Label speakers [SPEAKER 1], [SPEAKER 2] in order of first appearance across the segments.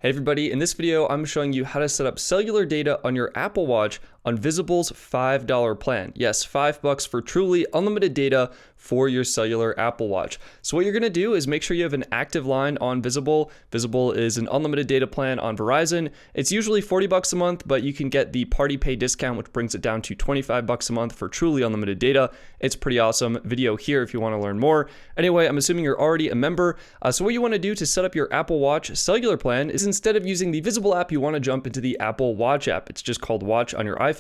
[SPEAKER 1] Hey everybody, in this video I'm showing you how to set up cellular data on your Apple Watch on Visible's $5 plan. Yes, $5 for truly unlimited data for your cellular Apple Watch. So what you're gonna do is make sure you have an active line on Visible. Visible is an unlimited data plan on Verizon. It's usually $40 a month, but you can get the party pay discount, which brings it down to $25 a month for truly unlimited data. It's pretty awesome. Video here if you wanna learn more. Anyway, I'm assuming you're already a member. So what you wanna do to set up your Apple Watch cellular plan is instead of using the Visible app, you wanna jump into the Apple Watch app. It's just called Watch on your iPhone.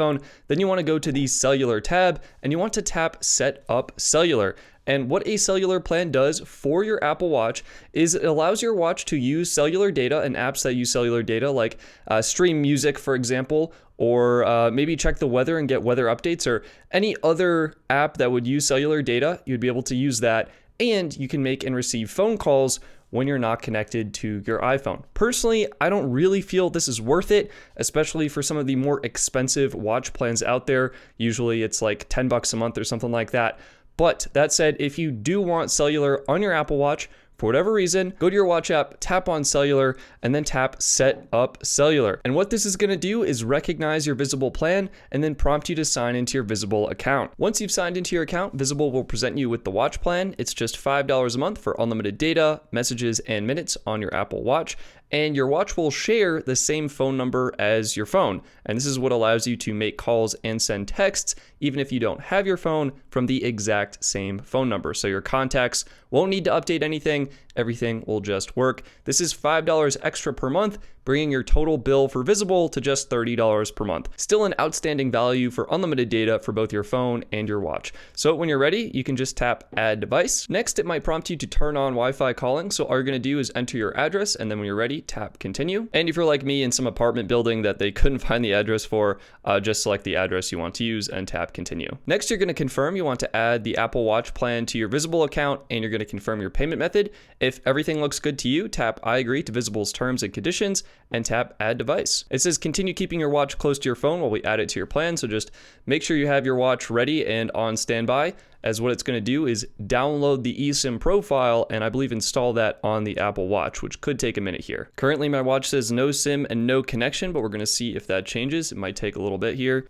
[SPEAKER 1] Then you want to go to the cellular tab and you want to tap set up cellular. And what a cellular plan does for your Apple Watch is it allows your watch to use cellular data and apps that use cellular data, like stream music, for example, or maybe check the weather and get weather updates, or any other app that would use cellular data. You'd be able to use that, and you can make and receive phone calls when you're not connected to your iPhone. Personally, I don't really feel this is worth it, especially for some of the more expensive watch plans out there. Usually it's like $10 a month or something like that. But that said, if you do want cellular on your Apple Watch, for whatever reason, go to your watch app, tap on cellular, and then tap set up cellular. And what this is gonna do is recognize your Visible plan and then prompt you to sign into your Visible account. Once you've signed into your account, Visible will present you with the watch plan. It's just $5 a month for unlimited data, messages, and minutes on your Apple Watch. And your watch will share the same phone number as your phone. And this is what allows you to make calls and send texts, even if you don't have your phone, from the exact same phone number. So your contacts won't need to update anything. Everything will just work. This is $5 extra per month, bringing your total bill for Visible to just $30 per month. Still an outstanding value for unlimited data for both your phone and your watch. So when you're ready, you can just tap add device. Next, it might prompt you to turn on Wi-Fi calling. So all you're gonna do is enter your address, and then when you're ready, tap continue. And if you're like me in some apartment building that they couldn't find the address for, just select the address you want to use and tap continue. Next, you're gonna confirm you want to add the Apple Watch plan to your Visible account, and you're gonna confirm your payment method. If everything looks good to you, tap I agree to Visible's terms and conditions and tap add device. It says continue keeping your watch close to your phone while we add it to your plan. So just make sure you have your watch ready and on standby, as what it's going to do is download the eSIM profile and I believe install that on the Apple Watch, which could take a minute here. Currently my watch says no SIM and no connection, but we're going to see if that changes. It might take a little bit here.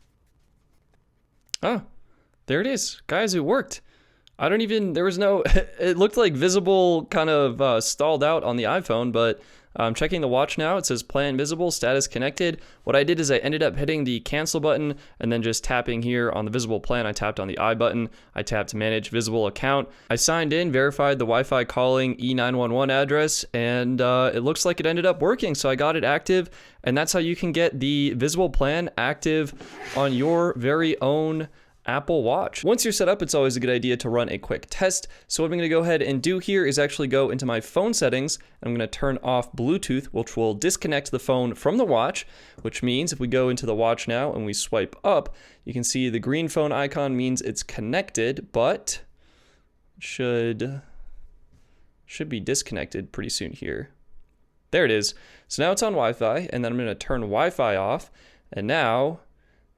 [SPEAKER 1] Oh, there it is. Guys, it worked. There was no, it looked like Visible kind of stalled out on the iPhone, but I'm checking the watch now. It says plan Visible, status connected. What I did is I ended up hitting the cancel button and then just tapping here on the Visible plan. I tapped on the I button. I tapped manage Visible account. I signed in, verified the Wi-Fi calling E911 address, and it looks like it ended up working. So I got it active, and that's how you can get the Visible plan active on your very own Apple Watch. Once you're set up, it's always a good idea to run a quick test. So what I'm gonna go ahead and do here is actually go into my phone settings. I'm gonna turn off Bluetooth, which will disconnect the phone from the watch, which means if we go into the watch now and we swipe up, you can see the green phone icon means it's connected, but should be disconnected pretty soon here. There it is. So now it's on Wi-Fi, and then I'm gonna turn Wi-Fi off, and now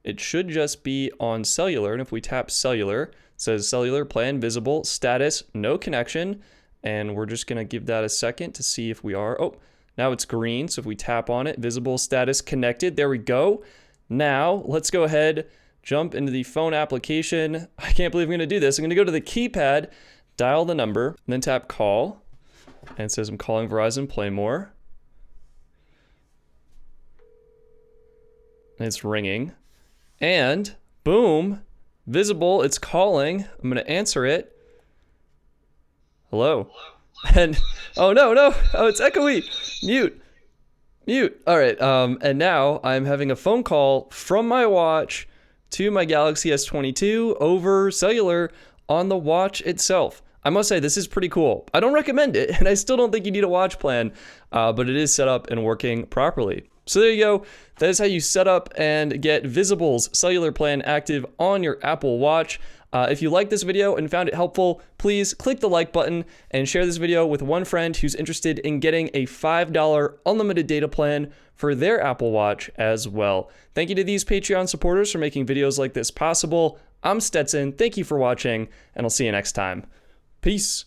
[SPEAKER 1] it should just be on cellular. And if we tap cellular, it says cellular plan Visible, status, no connection. And we're just gonna give that a second to see if we are. Oh, now it's green. So if we tap on it, Visible status connected. There we go. Now let's go ahead, jump into the phone application. I can't believe I'm gonna do this. I'm gonna go to the keypad, dial the number, and then tap call. And it says I'm calling Verizon, play more. And it's ringing. And boom, Visible, it's calling. I'm gonna answer it. Hello. And oh no, oh, it's echoey. Mute. All right, and now I'm having a phone call from my watch to my Galaxy S22 over cellular on the watch itself. I must say, this is pretty cool. I don't recommend it, and I still don't think you need a watch plan, but it is set up and working properly. So there you go. That is how you set up and get Visible's cellular plan active on your Apple Watch. If you liked this video and found it helpful, please click the like button and share this video with one friend who's interested in getting a $5 unlimited data plan for their Apple Watch as well. Thank you to these Patreon supporters for making videos like this possible. I'm Stetson. Thank you for watching, and I'll see you next time. Peace.